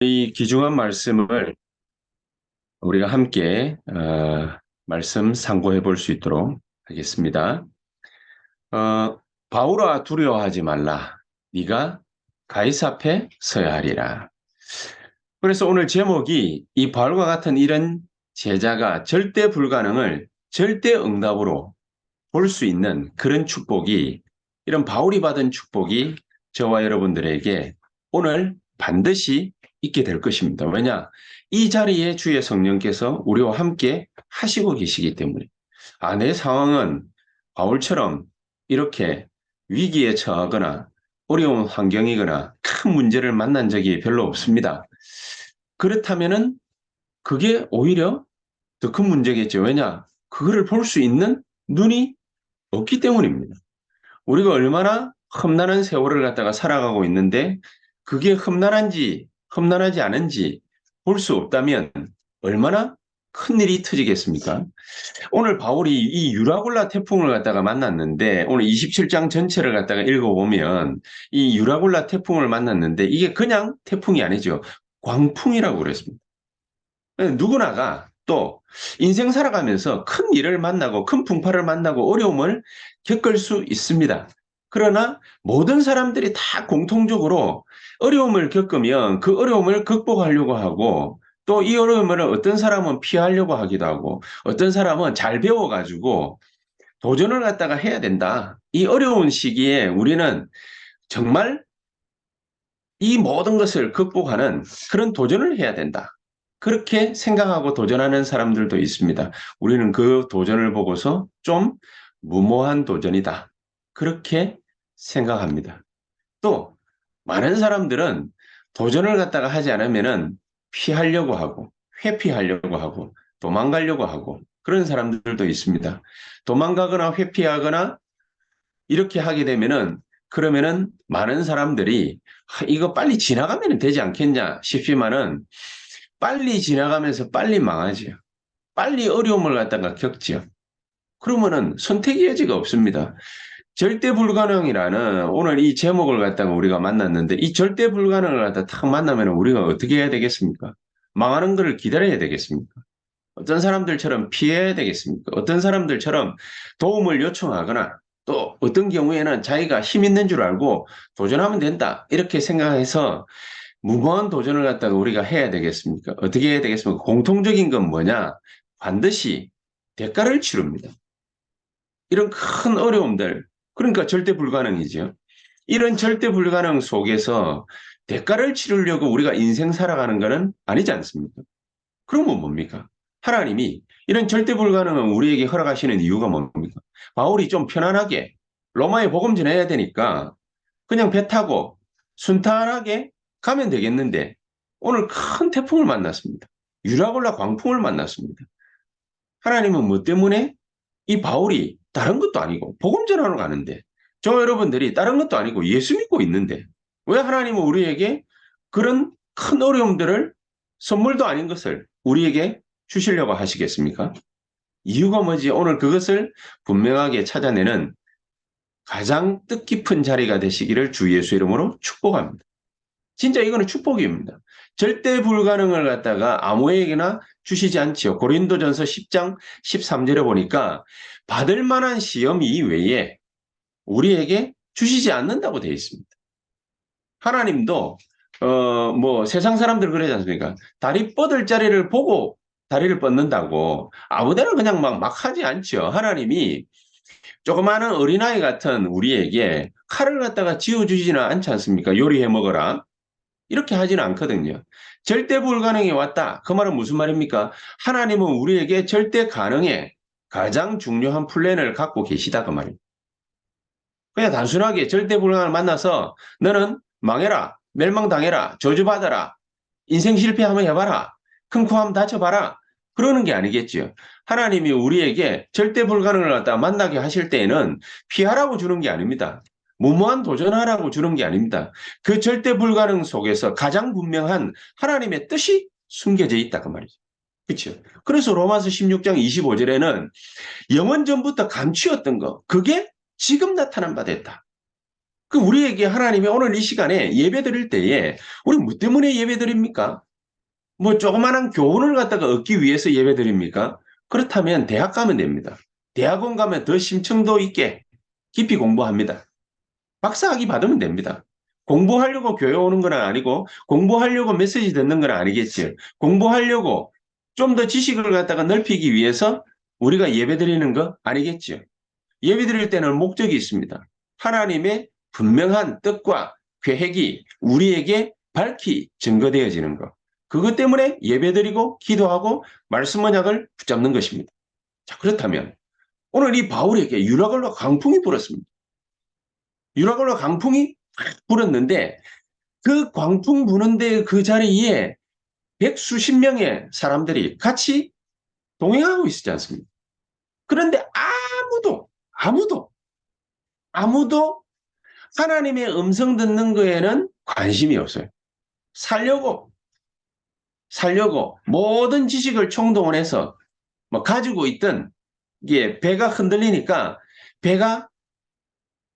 이 귀중한 말씀을 우리가 함께 말씀 상고해 볼 수 있도록 하겠습니다. 바울아 두려워하지 말라. 네가 가이사 앞에 서야 하리라. 그래서 오늘 제목이 이 바울과 같은 이런 제자가 절대 불가능을 절대 응답으로 볼 수 있는 그런 축복이, 이런 바울이 받은 축복이 저와 여러분들에게 오늘 반드시 있게 될 것입니다. 왜냐? 이 자리에 주의 성령께서 우리와 함께 하시고 계시기 때문에. 내 상황은 바울처럼 이렇게 위기에 처하거나 어려운 환경이거나 큰 문제를 만난 적이 별로 없습니다. 그렇다면은 그게 오히려 더 큰 문제겠죠. 왜냐? 그거를 볼 수 있는 눈이 없기 때문입니다. 우리가 얼마나 험난한 세월을 갖다가 살아가고 있는데 그게 험난한지 험난하지 않은지 볼 수 없다면 얼마나 큰 일이 터지겠습니까? 오늘 바울이 이 유라굴라 태풍을 갖다가 만났는데, 오늘 27장 전체를 갖다가 읽어보면 이 유라굴라 태풍을 만났는데 이게 그냥 태풍이 아니죠. 광풍이라고 그랬습니다. 누구나가 또 인생 살아가면서 큰 일을 만나고 큰 풍파를 만나고 어려움을 겪을 수 있습니다. 그러나 모든 사람들이 다 공통적으로 어려움을 겪으면 그 어려움을 극복하려고 하고, 또 이 어려움을 어떤 사람은 피하려고 하기도 하고 어떤 사람은 잘 배워가지고 도전을 갖다가 해야 된다. 이 어려운 시기에 우리는 정말 이 모든 것을 극복하는 그런 도전을 해야 된다. 그렇게 생각하고 도전하는 사람들도 있습니다. 우리는 그 도전을 보고서 좀 무모한 도전이다. 그렇게 생각합니다. 또 많은 사람들은 도전을 갖다가 하지 않으면은 피하려고 하고 회피하려고 하고 도망가려고 하고 그런 사람들도 있습니다. 도망가거나 회피하거나 이렇게 하게 되면은, 그러면은 많은 사람들이 이거 빨리 지나가면 되지 않겠냐 싶지만은 빨리 지나가면서 빨리 망하지요. 빨리 어려움을 갖다가 겪지요. 그러면은 선택의 여지가 없습니다. 절대 불가능이라는 오늘 이 제목을 갖다가 우리가 만났는데, 이 절대 불가능을 갖다 탁 만나면 우리가 어떻게 해야 되겠습니까? 망하는 것을 기다려야 되겠습니까? 어떤 사람들처럼 피해야 되겠습니까? 어떤 사람들처럼 도움을 요청하거나, 또 어떤 경우에는 자기가 힘 있는 줄 알고 도전하면 된다 이렇게 생각해서 무모한 도전을 갖다가 우리가 해야 되겠습니까? 어떻게 해야 되겠습니까? 공통적인 건 뭐냐? 반드시 대가를 치릅니다. 이런 큰 어려움들, 그러니까 절대 불가능이죠. 이런 절대 불가능 속에서 대가를 치르려고 우리가 인생 살아가는 것은 아니지 않습니까? 그러면 뭡니까? 하나님이 이런 절대 불가능은 우리에게 허락하시는 이유가 뭡니까? 바울이 좀 편안하게 로마에 복음 전해야 되니까 그냥 배 타고 순탄하게 가면 되겠는데, 오늘 큰 태풍을 만났습니다. 유라굴라 광풍을 만났습니다. 하나님은 뭐 때문에 이 바울이 다른 것도 아니고 복음 전하러 가는데, 저 여러분들이 다른 것도 아니고 예수 믿고 있는데 왜 하나님은 우리에게 그런 큰 어려움들을, 선물도 아닌 것을 우리에게 주시려고 하시겠습니까? 이유가 뭐지? 오늘 그것을 분명하게 찾아내는 가장 뜻깊은 자리가 되시기를 주 예수 이름으로 축복합니다. 진짜 이거는 축복입니다. 절대 불가능을 갖다가 아무에게나 주시지 않지요. 고린도전서 10장 13절에 보니까 받을 만한 시험 이외에 우리에게 주시지 않는다고 되어 있습니다. 하나님도 뭐 세상 사람들 그러지 않습니까? 다리 뻗을 자리를 보고 다리를 뻗는다고 아무데나 그냥 막 하지 않죠. 하나님이 조그마한 어린아이 같은 우리에게 칼을 갖다가 쥐어주지는 않지 않습니까? 요리해 먹어라. 이렇게 하지는 않거든요. 절대 불가능이 왔다. 그 말은 무슨 말입니까? 하나님은 우리에게 절대 가능에 가장 중요한 플랜을 갖고 계시다 그 말입니다. 그냥 단순하게 절대 불가능을 만나서 너는 망해라, 멸망당해라, 저주받아라, 인생 실패 한번 해봐라, 큰 코 한번 다쳐봐라, 그러는 게 아니겠지요. 하나님이 우리에게 절대 불가능을 갖다 만나게 하실 때에는 피하라고 주는 게 아닙니다. 무모한 도전하라고 주는 게 아닙니다. 그 절대 불가능 속에서 가장 분명한 하나님의 뜻이 숨겨져 있다 그 말이죠. 그렇죠. 그래서 로마서 16장 25절에는 영원 전부터 감추었던 거, 그게 지금 나타난 바 됐다. 그 우리에게 하나님이 오늘 이 시간에 예배 드릴 때에 우리 뭐 때문에 예배 드립니까? 뭐 조그마한 교훈을 갖다가 얻기 위해서 예배 드립니까? 그렇다면 대학 가면 됩니다. 대학원 가면 더 심층도 있게 깊이 공부합니다. 박사학위 받으면 됩니다. 공부하려고 교회 오는 건 아니고 공부하려고 메시지 듣는 건 아니겠지요. 공부하려고 좀 더 지식을 갖다가 넓히기 위해서 우리가 예배 드리는 거 아니겠지요. 예배 드릴 때는 목적이 있습니다. 하나님의 분명한 뜻과 계획이 우리에게 밝히 증거되어지는 것. 그것 때문에 예배 드리고 기도하고 말씀 언약을 붙잡는 것입니다. 자, 그렇다면 오늘 이 바울에게 유라굴로 강풍이 불었습니다. 유라굴로 강풍이 불었는데 그 광풍 부는데 그 자리에 백수십 명의 사람들이 같이 동행하고 있었지 않습니까? 그런데 아무도 하나님의 음성 듣는 거에는 관심이 없어요. 살려고 모든 지식을 총동원해서 뭐 가지고 있던 이게 배가 흔들리니까 배가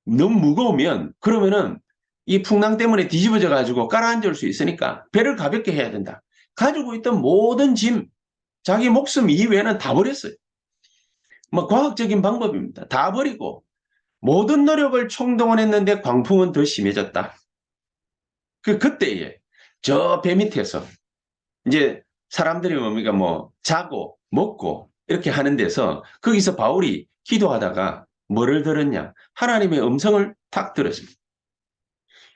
너무 무거우면 그러면은 이 풍랑 때문에 뒤집어져 가지고 깔아앉을 수 있으니까 배를 가볍게 해야 된다. 가지고 있던 모든 짐, 자기 목숨 이외에는 다 버렸어요. 뭐 과학적인 방법입니다. 다 버리고 모든 노력을 총동원했는데 광풍은 더 심해졌다. 그때에 저 배 밑에서 이제 사람들이 뭡니까 뭐 자고 먹고 이렇게 하는 데서 거기서 바울이 기도하다가 뭐를 들었냐? 하나님의 음성을 탁 들었습니다.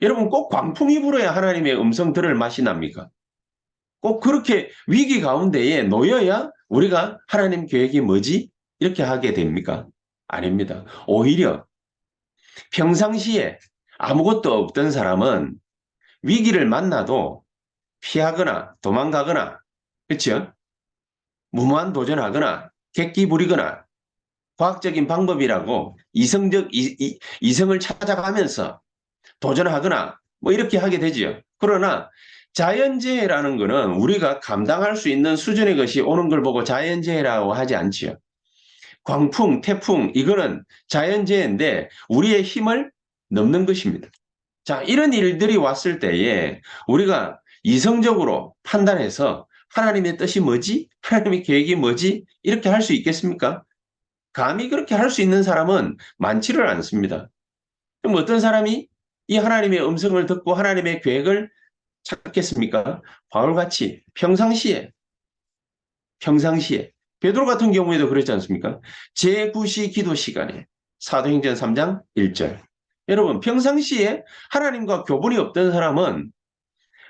여러분 꼭 광풍이 불어야 하나님의 음성 들을 맛이 납니까? 꼭 그렇게 위기 가운데에 놓여야 우리가 하나님 계획이 뭐지? 이렇게 하게 됩니까? 아닙니다. 오히려 평상시에 아무것도 없던 사람은 위기를 만나도 피하거나 도망가거나, 그렇죠? 무모한 도전하거나 객기 부리거나 과학적인 방법이라고 이성을 찾아가면서 도전하거나 뭐 이렇게 하게 되지요. 그러나 자연재해라는 것은 우리가 감당할 수 있는 수준의 것이 오는 걸 보고 자연재해라고 하지 않지요. 광풍, 태풍 이거는 자연재해인데 우리의 힘을 넘는 것입니다. 자, 이런 일들이 왔을 때에 우리가 이성적으로 판단해서 하나님의 뜻이 뭐지? 하나님의 계획이 뭐지? 이렇게 할 수 있겠습니까? 감히 그렇게 할 수 있는 사람은 많지를 않습니다. 그럼 어떤 사람이 이 하나님의 음성을 듣고 하나님의 계획을 찾겠습니까? 바울같이 평상시에 베드로 같은 경우에도 그랬지 않습니까? 제9시 기도 시간에 사도행전 3장 1절. 여러분 평상시에 하나님과 교분이 없던 사람은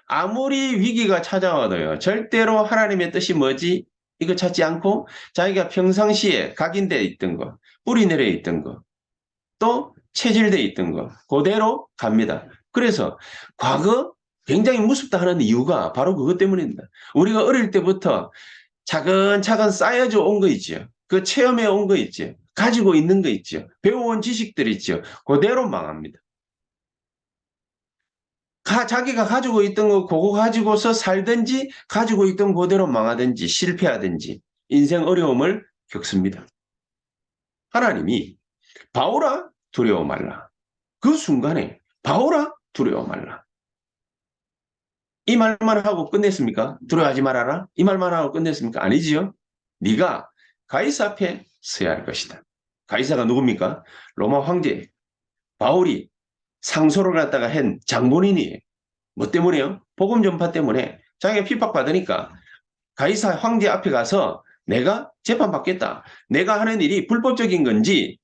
아무리 위기가 찾아와도요. 절대로 하나님의 뜻이 뭐지? 이거 찾지 않고 자기가 평상시에 각인되어 있던 거, 뿌리 내려 있던 거, 또 체질되어 있던 거 그대로 갑니다. 그래서 과거 굉장히 무섭다 하는 이유가 바로 그것 때문입니다. 우리가 어릴 때부터 차근차근 쌓여져 온 거 있죠. 그 체험해 온 거 있죠. 가지고 있는 거 있죠. 배워온 지식들 있죠. 그대로 망합니다. 자기가 가지고 있던 거 그거 가지고서 살든지 가지고 있던 그대로 망하든지 실패하든지 인생 어려움을 겪습니다. 하나님이 바울아 두려워 말라. 그 순간에 바울아 두려워 말라. 이 말만 하고 끝냈습니까? 두려워하지 말아라. 이 말만 하고 끝냈습니까? 아니지요. 네가 가이사 앞에 서야 할 것이다. 가이사가 누굽니까? 로마 황제. 바울이 상소를 갖다가 한 장본인이에요. 뭐 때문에요? 복음 전파 때문에 자기가 핍박받으니까 가이사 황제 앞에 가서 내가 재판받겠다. 내가 하는 일이 불법적인 건지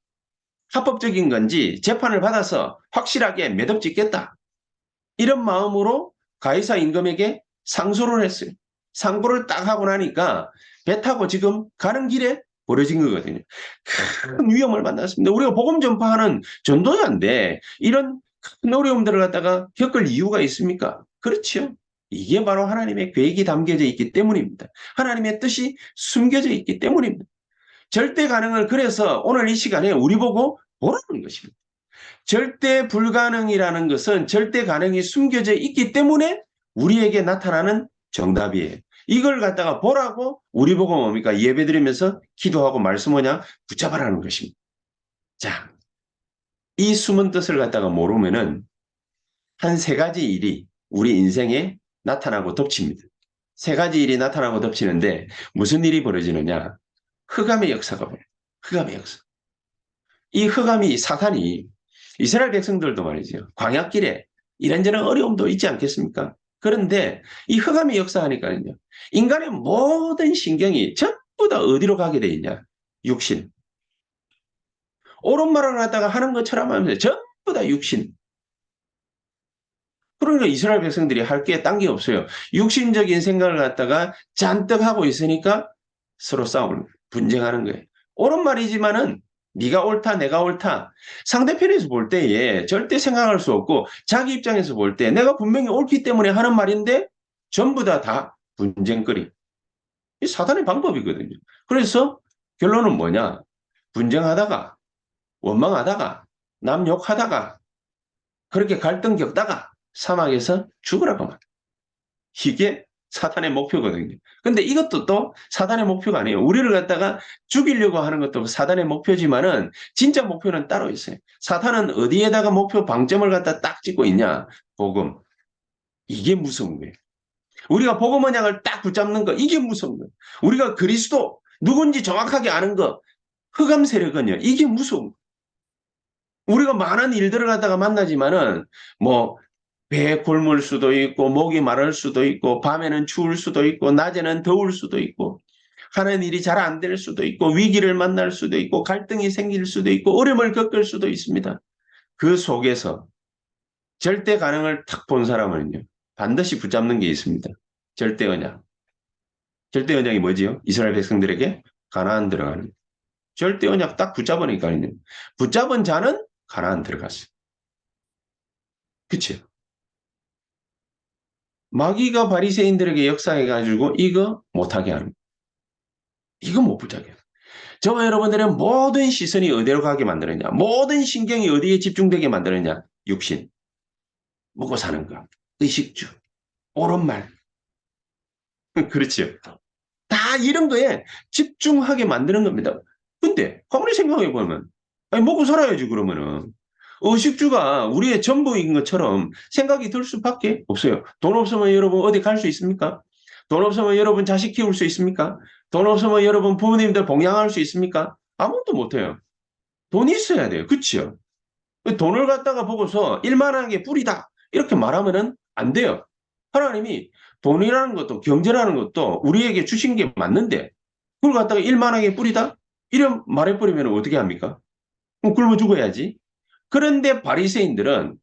합법적인 건지 재판을 받아서 확실하게 매듭짓겠다. 이런 마음으로 가이사 임금에게 상소를 했어요. 상고를 딱 하고 나니까 배 타고 지금 가는 길에 벌어진 거거든요. 큰 위험을 만났습니다. 우리가 복음 전파하는 전도자인데 이런 큰 어려움들을 갖다가 겪을 이유가 있습니까? 그렇죠. 이게 바로 하나님의 계획이 담겨져 있기 때문입니다. 하나님의 뜻이 숨겨져 있기 때문입니다. 절대 가능을 그래서 오늘 이 시간에 우리 보고 보라는 것입니다. 절대 불가능이라는 것은 절대 가능이 숨겨져 있기 때문에 우리에게 나타나는 정답이에요. 이걸 갖다가 보라고 우리 보고 뭡니까? 예배 드리면서 기도하고 말씀 뭐냐? 붙잡아라는 것입니다. 자, 이 숨은 뜻을 갖다가 모르면은 한 세 가지 일이 우리 인생에 나타나고 덮칩니다. 세 가지 일이 나타나고 덮치는데 무슨 일이 벌어지느냐? 흑암의 역사가 벌어요. 흑암의 역사. 이 흑암이 사탄이 이스라엘 백성들도 말이죠. 광야길에 이런저런 어려움도 있지 않겠습니까? 그런데 이 흑암이 역사하니까요. 인간의 모든 신경이 전부 다 어디로 가게 돼 있냐? 육신. 옳은 말을 갖다가 하는 것처럼 하면서 전부 다 육신. 그러니까 이스라엘 백성들이 할 게 딴 게 없어요. 육신적인 생각을 갖다가 잔뜩 하고 있으니까 서로 싸우는, 분쟁하는 거예요. 옳은 말이지만은 네가 옳다, 내가 옳다. 상대편에서 볼 때에 절대 생각할 수 없고 자기 입장에서 볼 때 내가 분명히 옳기 때문에 하는 말인데 전부 다 분쟁거리. 이 사단의 방법이거든요. 그래서 결론은 뭐냐? 분쟁하다가 원망하다가 남 욕하다가 그렇게 갈등 겪다가 사막에서 죽으라고 말. 이게 사탄의 목표거든요. 근데 이것도 또 사단의 목표가 아니에요. 우리를 갖다가 죽이려고 하는 것도 사단의 목표지만은 진짜 목표는 따로 있어요. 사탄은 어디에다가 목표 방점을 갖다 딱 찍고 있냐? 복음. 이게 무서운 거예요. 우리가 복음 언약을 딱 붙잡는 거 이게 무서운 거예요. 우리가 그리스도 누군지 정확하게 아는 거 흑암 세력은요. 이게 무서운 거예요. 우리가 많은 일들을 갖다가 만나지만은 뭐 배에 굶을 수도 있고 목이 마를 수도 있고 밤에는 추울 수도 있고 낮에는 더울 수도 있고 하는 일이 잘 안 될 수도 있고 위기를 만날 수도 있고 갈등이 생길 수도 있고 어려움을 겪을 수도 있습니다. 그 속에서 절대 가능을 탁 본 사람은요. 반드시 붙잡는 게 있습니다. 절대 언약. 절대 언약이 뭐지요? 이스라엘 백성들에게 가나안 들어가는. 절대 언약 딱 붙잡으니까요. 붙잡은 자는 가나안 들어갔어요. 그치? 마귀가 바리새인들에게 역사해가지고 이거 못하게 하는. 이거 못 붙잡게. 저와 여러분들의 모든 시선이 어디로 가게 만드느냐? 모든 신경이 어디에 집중되게 만드느냐? 육신. 먹고 사는 거. 의식주. 옳은 말. 그렇죠. 다 이런 거에 집중하게 만드는 겁니다. 근데 가만히 생각해 보면 아니 먹고 살아야지 그러면은 의식주가 우리의 전부인 것처럼 생각이 들 수밖에 없어요. 돈 없으면 여러분 어디 갈 수 있습니까? 돈 없으면 여러분 자식 키울 수 있습니까? 돈 없으면 여러분 부모님들 봉양할 수 있습니까? 아무것도 못해요. 돈이 있어야 돼요. 그치요? 돈을 갖다가 보고서 일만하게 뿌리다 이렇게 말하면은 안 돼요. 하나님이 돈이라는 것도 경제라는 것도 우리에게 주신 게 맞는데 그걸 갖다가 일만하게 뿌리다 이런 말해버리면 어떻게 합니까? 그럼 굶어 죽어야지. 그런데 바리새인들은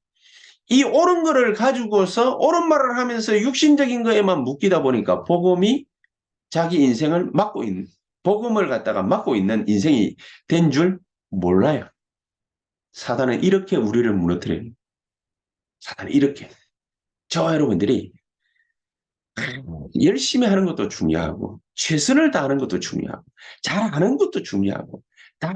이 옳은 거를 가지고서 옳은 말을 하면서 육신적인 거에만 묶이다 보니까 복음이 자기 인생을 막고 있는 복음을 갖다가 막고 있는 인생이 된 줄 몰라요. 사단은 이렇게 우리를 무너뜨려요. 사단은 이렇게. 저와 여러분들이 열심히 하는 것도 중요하고 최선을 다하는 것도 중요하고 잘하는 것도 중요하고 다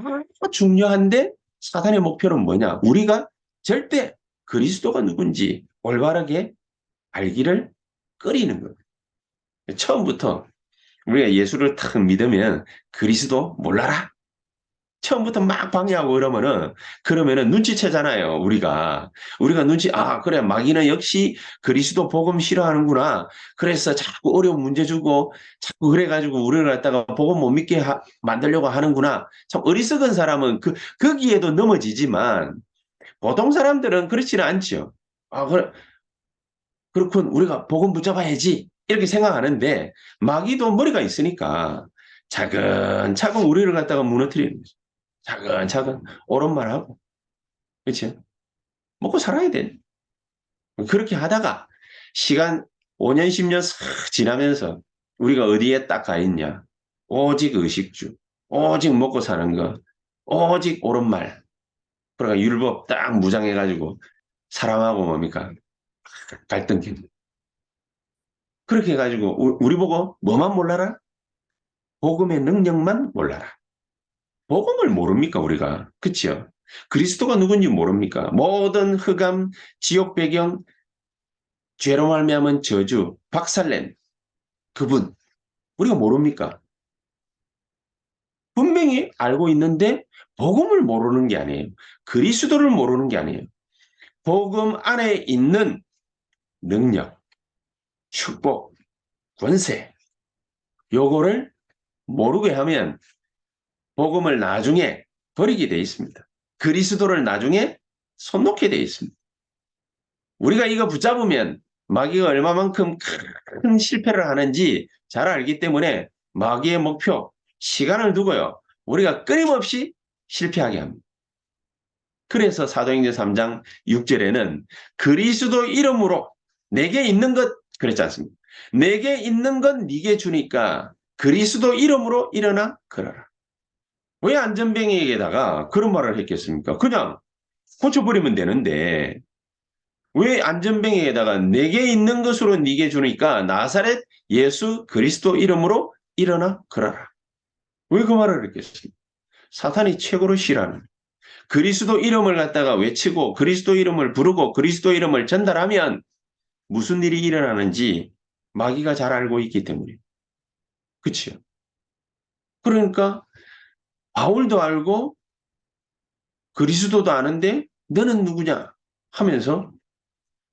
중요한데 사단의 목표는 뭐냐? 우리가 절대 그리스도가 누군지 올바르게 알기를 꺼리는 거예요. 처음부터 우리가 예수를 탁 믿으면 그리스도 몰라라. 처음부터 막 방해하고 그러면은 눈치채잖아요, 우리가 그래, 마귀는 역시 그리스도 복음 싫어하는구나. 그래서 자꾸 어려운 문제 주고, 자꾸 그래가지고 우리를 갖다가 복음 못 믿게 만들려고 하는구나. 참 어리석은 사람은 거기에도 넘어지지만, 보통 사람들은 그렇지는 않죠. 그렇군, 우리가 복음 붙잡아야지. 이렇게 생각하는데, 마귀도 머리가 있으니까, 차근차근 우리를 갖다가 무너뜨리는 거죠. 차근차근 옳은 말하고 그렇지? 먹고 살아야 돼. 그렇게 하다가 시간 5년 10년 싹 지나면서 우리가 어디에 딱 가 있냐? 오직 의식주, 오직 먹고 사는 거, 오직 옳은 말. 그러니까 율법 딱 무장해가지고 사랑하고 뭡니까? 갈등 겪는. 그렇게 해가지고 우리 보고 뭐만 몰라라? 복음의 능력만 몰라라. 복음을 모릅니까 우리가? 그치요? 그리스도가 누군지 모릅니까? 모든 흑암, 지옥 배경, 죄로 말미암은 저주, 박살낸 그분 우리가 모릅니까? 분명히 알고 있는데 복음을 모르는 게 아니에요. 그리스도를 모르는 게 아니에요. 복음 안에 있는 능력, 축복, 권세, 요거를 모르게 하면 복음을 나중에 버리게 돼 있습니다. 그리스도를 나중에 손 놓게 돼 있습니다. 우리가 이거 붙잡으면 마귀가 얼마만큼 큰 실패를 하는지 잘 알기 때문에 마귀의 목표, 시간을 두고요. 우리가 끊임없이 실패하게 합니다. 그래서 사도행전 3장 6절에는 그리스도 이름으로 내게 있는 것 그랬지 않습니까? 내게 있는 건 네게 주니까 그리스도 이름으로 일어나 걸어라. 왜 안전뱅이에게다가 그런 말을 했겠습니까? 그냥 고쳐버리면 되는데 왜 안전뱅이에다가 내게 있는 것으로 네게 주니까 나사렛 예수 그리스도 이름으로 일어나 걸어라. 왜 그 말을 했겠습니까? 사탄이 최고로 싫어하는 그리스도 이름을 갖다가 외치고 그리스도 이름을 부르고 그리스도 이름을 전달하면 무슨 일이 일어나는지 마귀가 잘 알고 있기 때문에. 그치요? 그러니까 바울도 알고 그리스도도 아는데 너는 누구냐 하면서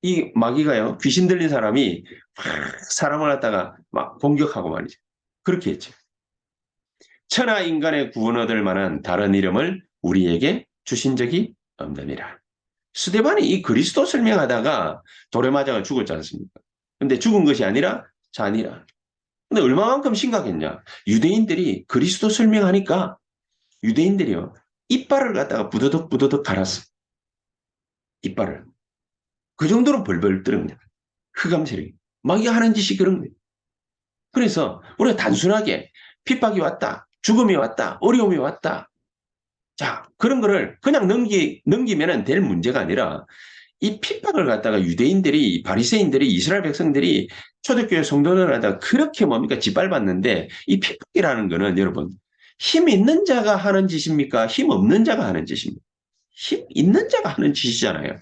이 마귀가요, 귀신 들린 사람이 막 사람을 갖다가 막 공격하고 말이죠. 그렇게 했죠. 천하 인간의 구원 얻을 만한 다른 이름을 우리에게 주신 적이 없느니라. 스데반이 이 그리스도 설명하다가 돌에 맞아가 죽었지 않습니까? 근데 죽은 것이 아니라 잔이라. 근데 얼마만큼 심각했냐? 유대인들이 그리스도 설명하니까 유대인들이요, 이빨을 갖다가 부드덕 부드덕 갈았어. 이빨을. 그 정도로 벌벌 뜨는 거야. 흑암 세력이. 마귀가 하는 짓이 그런 거예요. 그래서 우리가 단순하게 핍박이 왔다, 죽음이 왔다, 어려움이 왔다. 자, 그런 거를 그냥 넘기면 될 문제가 아니라 이 핍박을 갖다가 유대인들이, 바리새인들이, 이스라엘 백성들이 초대교회 성도들을 갖다가 그렇게 뭡니까? 짓밟았는데 이 핍박이라는 거는 여러분, 힘 있는 자가 하는 짓입니까? 힘 없는 자가 하는 짓입니까? 힘 있는 자가 하는 짓이잖아요.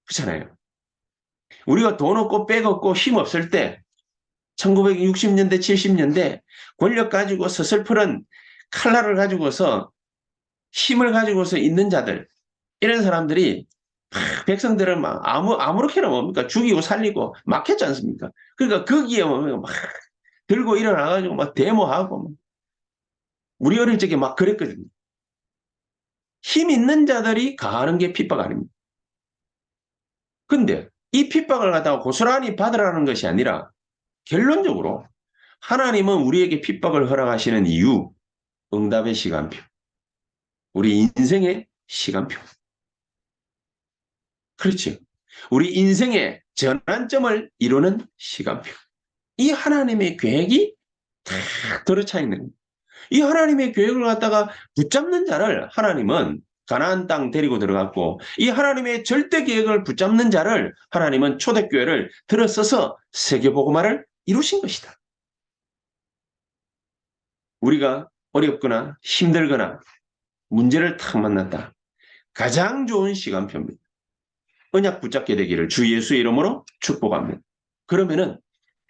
그렇잖아요. 우리가 돈 없고 백 없고 힘 없을 때 1960년대, 70년대 권력 가지고 서슬프른 칼날을 가지고서 힘을 가지고서 있는 자들, 이런 사람들이 백성들을 막 아무렇게나 뭡니까? 죽이고 살리고 막 했지 않습니까? 그러니까 거기에 막 들고 일어나가지고 막 데모하고 막. 우리 어릴 적에 막 그랬거든요. 힘 있는 자들이 가하는 게 핍박 아닙니다. 근데 이 핍박을 갖다가 고스란히 받으라는 것이 아니라 결론적으로 하나님은 우리에게 핍박을 허락하시는 이유, 응답의 시간표. 우리 인생의 시간표. 그렇죠. 우리 인생의 전환점을 이루는 시간표. 이 하나님의 계획이 다 들어차 있는 거예요. 이 하나님의 계획을 갖다가 붙잡는 자를 하나님은 가나안 땅 데리고 들어갔고, 이 하나님의 절대 계획을 붙잡는 자를 하나님은 초대교회를 들어서서 세계복음화를 이루신 것이다. 우리가 어렵거나 힘들거나 문제를 탁 만났다. 가장 좋은 시간표입니다. 언약 붙잡게 되기를 주 예수의 이름으로 축복합니다. 그러면은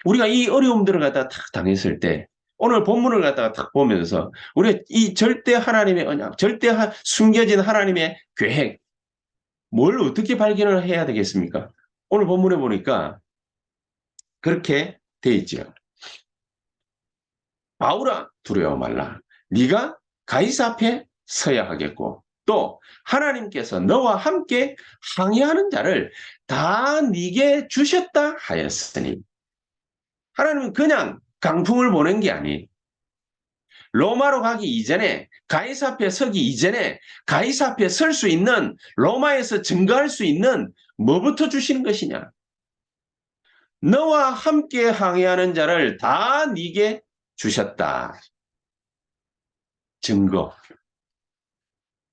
우리가 이 어려움들을 갖다가 탁 당했을 때 오늘 본문을 갖다가 탁 보면서 우리가 이 절대 하나님의 언약, 절대 숨겨진 하나님의 계획, 뭘 어떻게 발견을 해야 되겠습니까? 오늘 본문에 보니까 그렇게 돼 있죠. 바울아 두려워 말라. 네가 가이사 앞에 서야 하겠고 또 하나님께서 너와 함께 항해하는 자를 다 네게 주셨다 하였으니, 하나님은 그냥 강풍을 보낸 게 아니에요. 로마로 가기 이전에, 가이사 앞에 서기 이전에 가이사 앞에 설 수 있는, 로마에서 증거할 수 있는 뭐부터 주시는 것이냐? 너와 함께 항해하는 자를 다 네게 주셨다. 증거.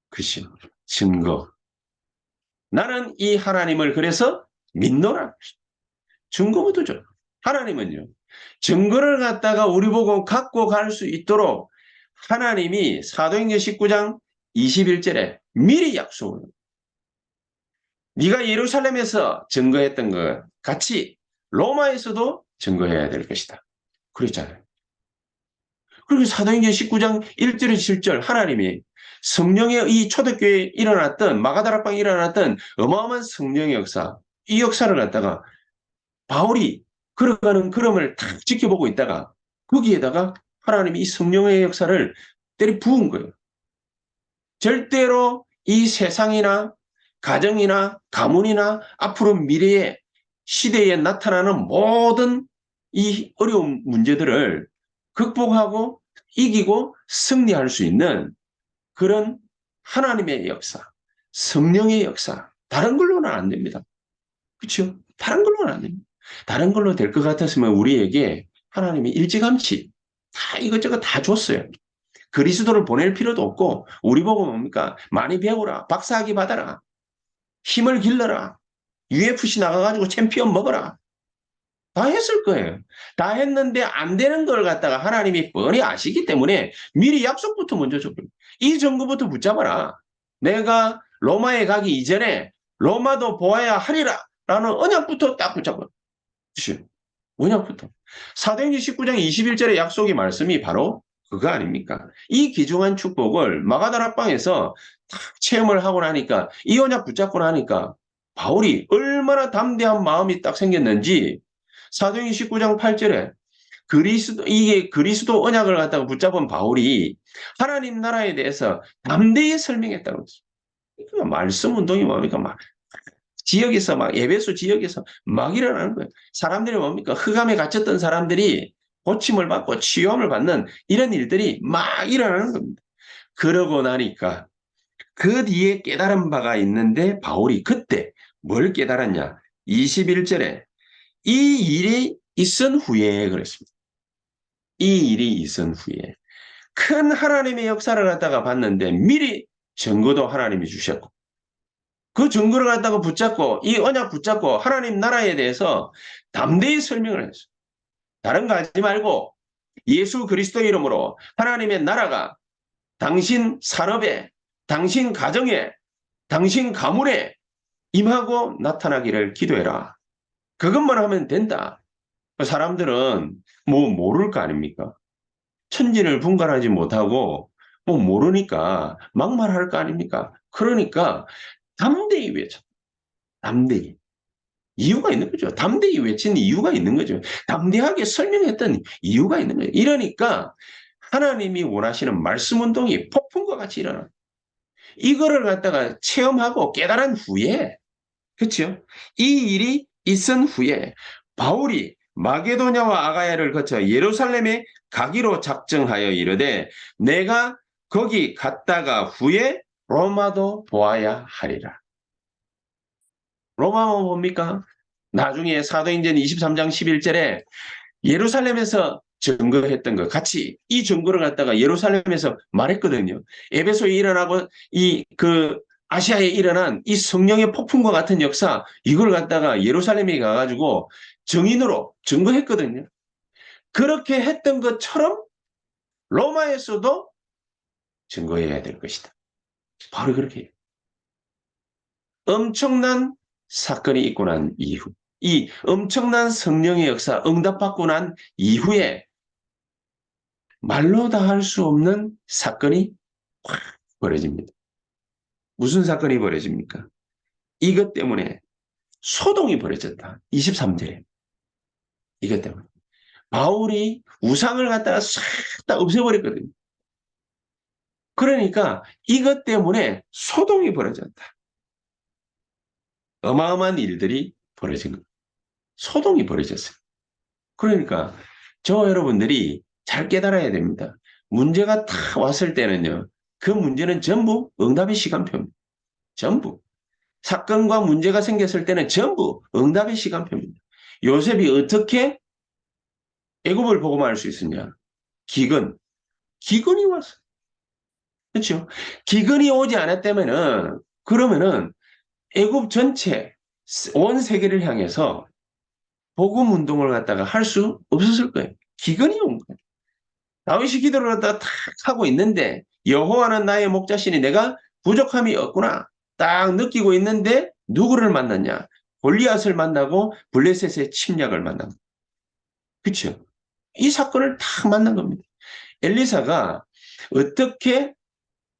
그렇죠. 증거. 나는 이 하나님을 그래서 믿노라. 증거부터 줘. 하나님은요, 증거를 갖다가 우리 보고 갖고 갈 수 있도록 하나님이 사도행전 19장 21절에 미리 약속을, 네가 예루살렘에서 증거했던 것 같이 로마에서도 증거해야 될 것이다. 그랬잖아요. 그리고 사도행전 19장 1절에 7절 하나님이 성령의 이 초대교회에 일어났던 마가다락방에 일어났던 어마어마한 성령의 역사, 이 역사를 갖다가 바울이 걸어가는 걸음을 탁 지켜보고 있다가 거기에다가 하나님이 이 성령의 역사를 때려 부은 거예요. 절대로 이 세상이나 가정이나 가문이나 앞으로 미래의 시대에 나타나는 모든 이 어려운 문제들을 극복하고 이기고 승리할 수 있는 그런 하나님의 역사, 성령의 역사, 다른 걸로는 안 됩니다. 그렇죠? 다른 걸로는 안 됩니다. 다른 걸로 될 것 같았으면 우리에게 하나님이 일찌감치 다 이것저것 다 줬어요. 그리스도를 보낼 필요도 없고 우리 보고 뭡니까? 많이 배우라. 박사학위 받아라. 힘을 길러라. UFC 나가가지고 챔피언 먹어라. 다 했을 거예요. 다 했는데 안 되는 걸 갖다가 하나님이 뻔히 아시기 때문에 미리 약속부터 먼저 줬거든요. 이 정도부터 붙잡아라. 내가 로마에 가기 이전에 로마도 보아야 하리라 라는 언약부터 딱 붙잡아요. 언약부터. 사도행전 19장 21절의 약속의 말씀이 바로 그거 아닙니까? 이 귀중한 축복을 마가다락방에서 딱 체험을 하고 나니까 이 언약 붙잡고 나니까 바울이 얼마나 담대한 마음이 딱 생겼는지 사도행전 19장 8절에 이게 그리스도 언약을 갖다가 붙잡은 바울이 하나님 나라에 대해서 담대히 설명했다고 했어요. 그러니까 말씀 운동이 뭡니까? 막 지역에서 막 에베소 지역에서 막 일어나는 거예요. 사람들이 뭡니까? 흑암에 갇혔던 사람들이 고침을 받고 치유함을 받는 이런 일들이 막 일어나는 겁니다. 그러고 나니까 그 뒤에 깨달은 바가 있는데 바울이 그때 뭘 깨달았냐? 21절에 이 일이 있은 후에 그랬습니다. 이 일이 있은 후에 큰 하나님의 역사를 갖다가 봤는데 미리 증거도 하나님이 주셨고 그 증거를 갖다가 붙잡고 이 언약 붙잡고 하나님 나라에 대해서 담대히 설명을 했어요. 다른 거 하지 말고 예수 그리스도 이름으로 하나님의 나라가 당신 산업에, 당신 가정에, 당신 가문에 임하고 나타나기를 기도해라. 그것만 하면 된다. 사람들은 뭐 모를 거 아닙니까? 천진을 분간하지 못하고 뭐 모르니까 막말할 거 아닙니까? 그러니까 담대히 외쳐. 담대히. 이유가 있는 거죠. 담대히 외친 이유가 있는 거죠. 담대하게 설명했던 이유가 있는 거예요. 이러니까 하나님이 원하시는 말씀 운동이 폭풍과 같이 일어나. 이거를 갖다가 체험하고 깨달은 후에, 그렇죠? 이 일이 있은 후에 바울이 마게도냐와 아가야를 거쳐 예루살렘에 가기로 작정하여 이르되 내가 거기 갔다가 후에 로마도 보아야 하리라. 로마는 뭡니까? 나중에 사도행전 23장 11절에 예루살렘에서 증거했던 것 같이 이 증거를 갖다가 예루살렘에서 말했거든요. 에베소에 일어나고 아시아에 일어난 이 성령의 폭풍과 같은 역사 이걸 갖다가 예루살렘에 가가지고 증인으로 증거했거든요. 그렇게 했던 것처럼 로마에서도 증거해야 될 것이다. 바로 그렇게 해요. 엄청난 사건이 있고 난 이후 이 엄청난 성령의 역사 응답받고 난 이후에 말로 다 할 수 없는 사건이 확 벌어집니다. 무슨 사건이 벌어집니까? 이것 때문에 소동이 벌어졌다. 23절에. 이것 때문에. 바울이 우상을 갖다가 싹 다 없애버렸거든요. 그러니까 이것 때문에 소동이 벌어졌다. 어마어마한 일들이 벌어진 겁니다. 소동이 벌어졌어요. 그러니까 저 여러분들이 잘 깨달아야 됩니다. 문제가 다 왔을 때는요. 그 문제는 전부 응답의 시간표입니다. 전부. 사건과 문제가 생겼을 때는 전부 응답의 시간표입니다. 요셉이 어떻게 애굽을 보고만 할 수 있었냐? 기근이 왔어. 그렇죠? 기근이 오지 않았다면은 그러면은 애굽 전체 온 세계를 향해서 복음 운동을 갖다가 할 수 없었을 거예요. 기근이 온 거예요. 다윗이 기도를 갖다가 탁 하고 있는데 여호와는 나의 목자시니 내가 부족함이 없구나 딱 느끼고 있는데 누구를 만났냐? 골리앗을 만나고 블레셋의 침략을 만난 거예요. 그렇죠? 이 사건을 딱 만난 겁니다. 엘리사가 어떻게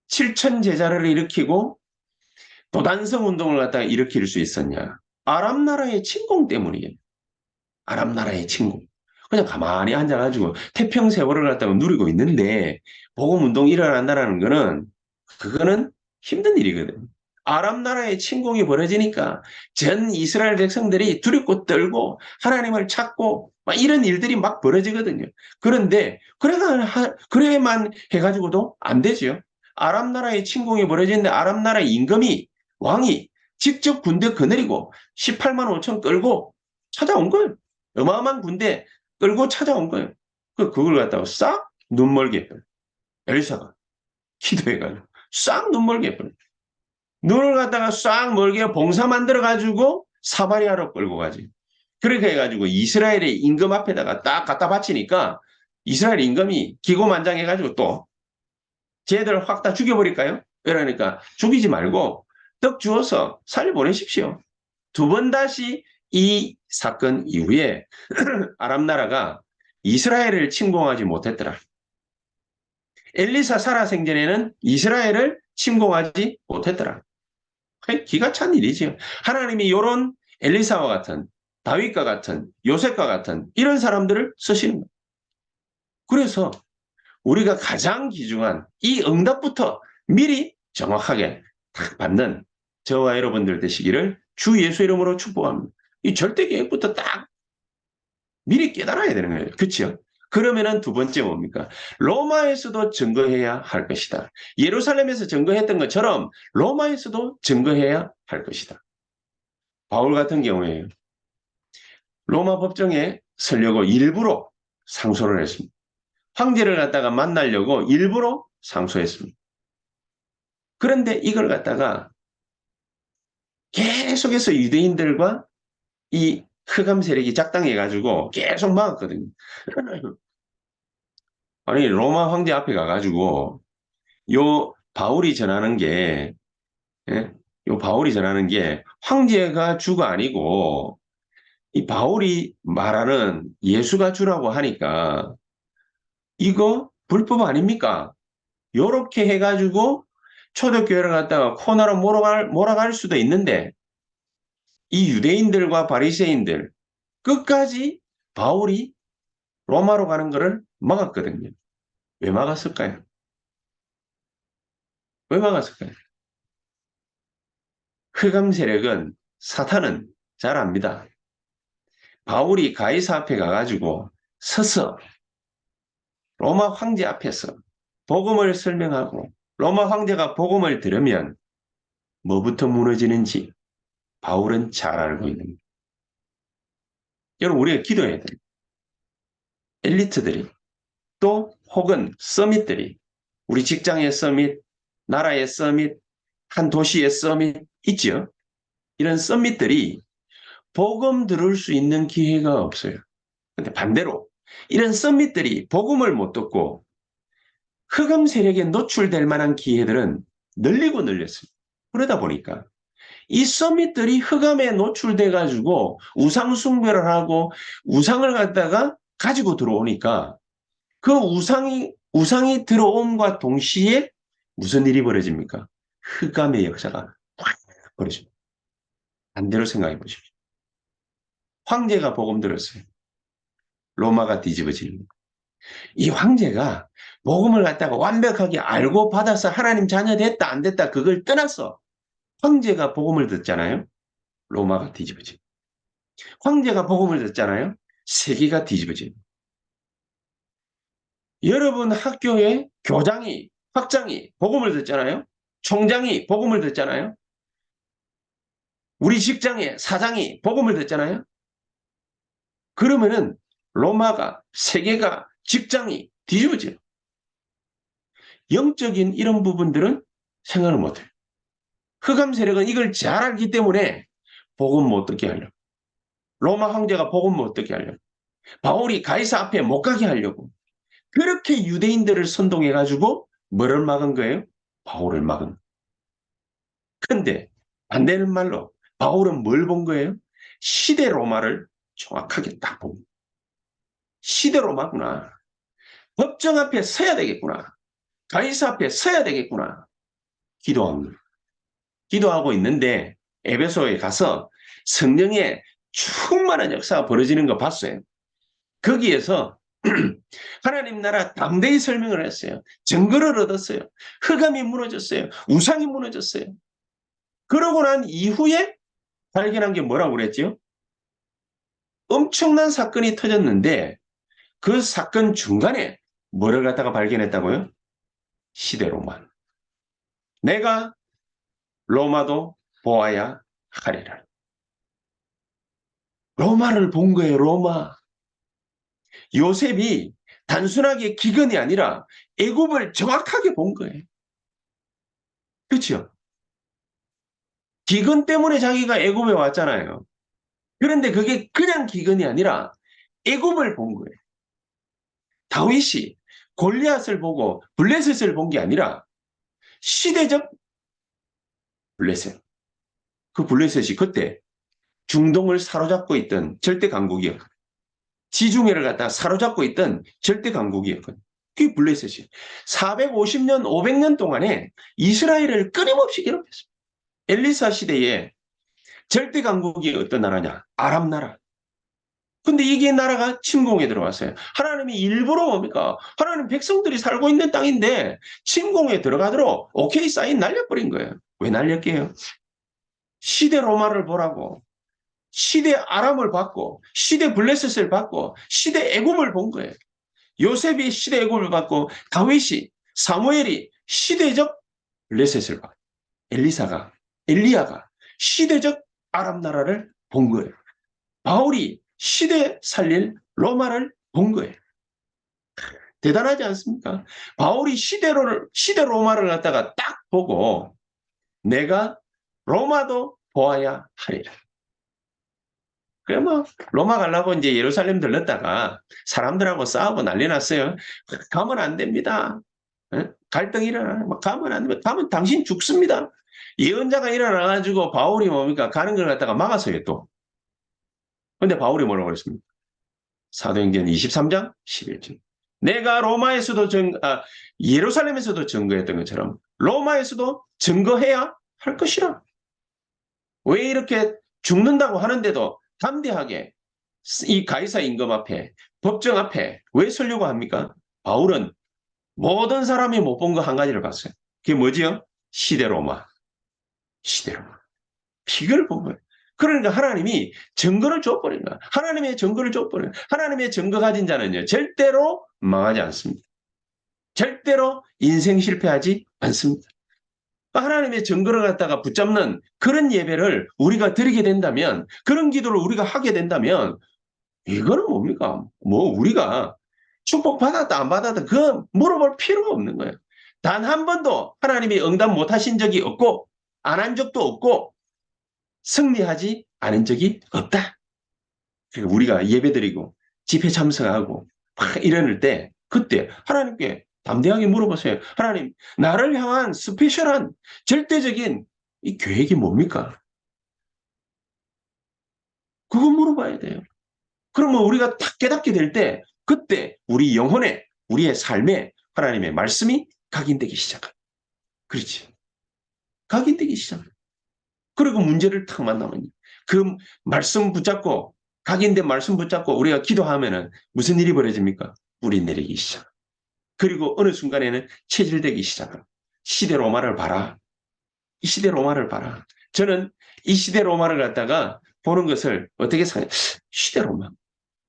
7천 제자를 일으키고 도단성 운동을 갖다가 일으킬 수 있었냐? 아랍 나라의 침공 때문이에요. 아랍 나라의 침공. 그냥 가만히 앉아가지고 태평 세월을 갖다가 누리고 있는데 복음 운동이 일어난다는 거는 그거는 힘든 일이거든. 아랍 나라의 침공이 벌어지니까 전 이스라엘 백성들이 두렵고 떨고 하나님을 찾고 막 이런 일들이 막 벌어지거든요. 그런데 그래만 해가지고도 안 되죠. 아랍 나라의 침공이 벌어지는데 아랍 나라 임금이 왕이 직접 군대 거느리고 18만 5천 끌고 찾아온 거예요. 어마어마한 군대 끌고 찾아온 거예요. 그걸 갖다가 싹 눈멀게 해버려. 엘사가 기도해가지고 싹 눈멀게 해버려. 눈을 갖다가 싹 멀게 봉사 만들어가지고 사마리아로 끌고 가지. 그렇게 해가지고 이스라엘의 임금 앞에다가 딱 갖다 바치니까 이스라엘 임금이 기고만장해가지고 또 쟤들 확 다 죽여버릴까요? 이러니까 죽이지 말고 떡 주어서 살려보내십시오. 두 번 다시 이 사건 이후에 아랍 나라가 이스라엘을 침공하지 못했더라. 엘리사 살아생전에는 이스라엘을 침공하지 못했더라. 기가 찬 일이지요. 하나님이 이런 엘리사와 같은 다윗과 같은 요셉과 같은 이런 사람들을 쓰시는 거예요. 그래서 우리가 가장 귀중한 이 응답부터 미리 정확하게 딱 받는 저와 여러분들 되시기를 주 예수 이름으로 축복합니다. 이 절대 계획부터 딱 미리 깨달아야 되는 거예요. 그렇죠? 그러면은 두 번째 뭡니까? 로마에서도 증거해야 할 것이다. 예루살렘에서 증거했던 것처럼 로마에서도 증거해야 할 것이다. 바울 같은 경우에 로마 법정에 서려고 일부러 상소를 했습니다. 황제를 갖다가 만나려고 일부러 상소했습니다. 그런데 이걸 갖다가 계속해서 유대인들과 이 흑암 세력이 작당해가지고 계속 막았거든요. 아니 로마 황제 앞에 가가지고 요 바울이 전하는 게 예? 요 바울이 전하는 게 황제가 주가 아니고 이 바울이 말하는 예수가 주라고 하니까 이거 불법 아닙니까? 요렇게 해가지고 초대교회를 갖다가 코너로 몰아갈 수도 있는데 이 유대인들과 바리새인들 끝까지 바울이 로마로 가는 것을 막았거든요. 왜 막았을까요? 왜 막았을까요? 흑암 세력은 사탄은 잘 압니다. 바울이 가이사 앞에 가가지고 서서 로마 황제 앞에서 복음을 설명하고 로마 황제가 복음을 들으면 뭐부터 무너지는지 바울은 잘 알고 있는 거예요. 여러분 우리가 기도해야 돼요. 엘리트들이 또 혹은 서밋들이 우리 직장의 서밋, 나라의 서밋, 한 도시의 서밋 있죠. 이런 서밋들이 복음 들을 수 있는 기회가 없어요. 근데 반대로 이런 서밋들이 복음을 못 듣고 흑암 세력에 노출될 만한 기회들은 늘리고 늘렸습니다. 그러다 보니까 이 서밋들이 흑암에 노출돼 가지고 우상 숭배를 하고 우상을 갖다가 가지고 들어오니까 그 우상이 들어옴과 동시에 무슨 일이 벌어집니까? 흑암의 역사가 확 벌어집니다. 반대로 생각해 보십시오. 황제가 복음 들었어요. 로마가 뒤집어지는 거예요. 이 황제가 복음을 갖다가 완벽하게 알고 받아서 하나님 자녀 됐다 안 됐다 그걸 떠났어. 황제가 복음을 듣잖아요. 로마가 뒤집어지고 황제가 복음을 듣잖아요. 세계가 뒤집어지고 여러분 학교의 교장이 학장이 복음을 듣잖아요. 총장이 복음을 듣잖아요. 우리 직장의 사장이 복음을 듣잖아요. 그러면은 로마가 세계가 직장이 뒤집어져요. 영적인 이런 부분들은 생각을 못해요. 흑암 세력은 이걸 잘 알기 때문에 복음 못 듣게 하려고. 로마 황제가 복음 못 듣게 하려고. 바울이 가이사 앞에 못 가게 하려고. 그렇게 유대인들을 선동해가지고 뭐를 막은 거예요? 바울을 막은 거예요. 근데 반대는 말로 바울은 뭘 본 거예요? 시대 로마를 정확하게 딱 본 거예요. 시대 로마구나. 법정 앞에 서야 되겠구나. 가이사 앞에 서야 되겠구나. 기도합니다. 기도하고 있는데 에베소에 가서 성령의 충만한 역사가 벌어지는 거 봤어요. 거기에서 하나님 나라 담대히 설명을 했어요. 증거를 얻었어요. 흑암이 무너졌어요. 우상이 무너졌어요. 그러고 난 이후에 발견한 게 뭐라고 그랬죠? 엄청난 사건이 터졌는데 그 사건 중간에 뭐를 갖다가 발견했다고요? 시대 로마. 내가 로마도 보아야 하리라. 로마를 본 거예요, 로마. 요셉이 단순하게 기근이 아니라 애굽을 정확하게 본 거예요. 그렇죠? 기근 때문에 자기가 애굽에 왔잖아요. 그런데 그게 그냥 기근이 아니라 애굽을 본 거예요. 다윗이 골리앗을 보고 블레셋을 본 게 아니라 시대적 블레셋. 그 블레셋이 그때 중동을 사로잡고 있던 절대 강국이었거든요. 지중해를 갖다 사로잡고 있던 절대 강국이었거든요. 그게 블레셋이에요. 450년, 500년 동안에 이스라엘을 끊임없이 괴롭혔습니다. 엘리사 시대에 절대 강국이 어떤 나라냐? 아랍 나라. 근데 이게 나라가 침공에 들어왔어요. 하나님이 일부러 뭡니까? 하나님 백성들이 살고 있는 땅인데 침공에 들어가도록 오케이 사인 날려버린 거예요. 왜 날렸게요? 시대 로마를 보라고. 시대 아람을 받고 시대 블레셋을 받고 시대 애굽을 본 거예요. 요셉이 시대 애굽을 받고 다윗이 사무엘이 시대적 블레셋을 받고 엘리야가 시대적 아랍 나라를 본 거예요. 바울이 시대 살릴 로마를 본 거예요. 대단하지 않습니까? 바울이 시대 로마를 갖다가 딱 보고 내가 로마도 보아야 하리라. 그래 뭐 로마 가려고 이제 예루살렘 들렀다가 사람들하고 싸우고 난리 났어요. 가면 안 됩니다. 갈등이 일어나. 가면 안 됩니다. 가면 당신 죽습니다. 예언자가 일어나가지고 바울이 뭡니까? 가는 걸 갖다가 막았어요 또. 근데 바울이 뭐라고 그랬습니까? 사도행전 23장 11절. 내가 로마에서도 예루살렘에서도 증거했던 것처럼 로마에서도 증거해야 할 것이라. 왜 이렇게 죽는다고 하는데도 담대하게 이 가이사 임금 앞에 법정 앞에 왜 서려고 합니까? 바울은 모든 사람이 못 본 거 한 가지를 봤어요. 그게 뭐지요? 시대 로마. 시대 로마. 이걸 본 거예요. 그러니까 하나님이 증거를 줘버린 거야. 하나님의 증거를 줘버린 거야. 하나님의 증거 가진 자는요. 절대로 망하지 않습니다. 절대로 인생 실패하지 않습니다. 하나님의 증거를 갖다가 붙잡는 그런 예배를 우리가 드리게 된다면, 그런 기도를 우리가 하게 된다면, 이거는 뭡니까? 뭐 우리가 축복 받았다 안 받았다 그 물어볼 필요가 없는 거예요. 단 한 번도 하나님이 응답 못 하신 적이 없고 안 한 적도 없고 승리하지 않은 적이 없다. 그러니까 우리가 예배드리고 집회 참석하고 막 이러는 때 그때 하나님께 담대하게 물어보세요. 하나님, 나를 향한 스페셜한 절대적인 이 계획이 뭡니까? 그거 물어봐야 돼요. 그러면 우리가 딱 깨닫게 될 때 그때 우리 영혼에 우리의 삶에 하나님의 말씀이 각인되기 시작합니다. 그렇지. 각인되기 시작합니다. 그리고 문제를 탁 만나면 그 말씀 붙잡고 각인된 말씀 붙잡고 우리가 기도하면은 무슨 일이 벌어집니까? 뿌리 내리기 시작. 그리고 어느 순간에는 체질되기 시작합니다. 시대 로마를 봐라. 이 시대 로마를 봐라. 저는 이 시대 로마를 갖다가 보는 것을 어떻게 생각해요? 시대 로마.